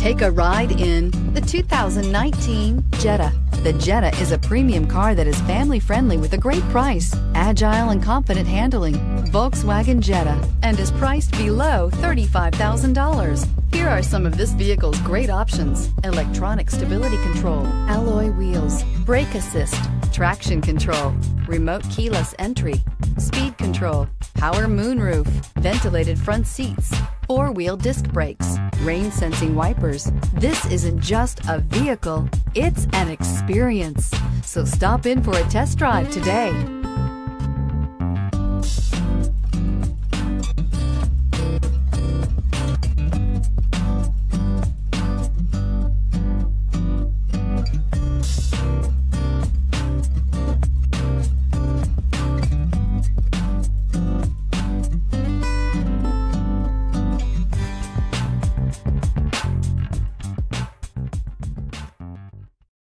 Take a ride in the 2019 Jetta. The Jetta is a premium car that is family-friendly with a great price, agile and confident handling. Volkswagen Jetta, and is priced below $35,000. Here are some of this vehicle's great options: electronic stability control, alloy wheels, brake assist, traction control, remote keyless entry, speed control, power moonroof, ventilated front seats, four-wheel disc brakes, rain-sensing wipers. This isn't just a vehicle, it's an experience. So stop in for a test drive today.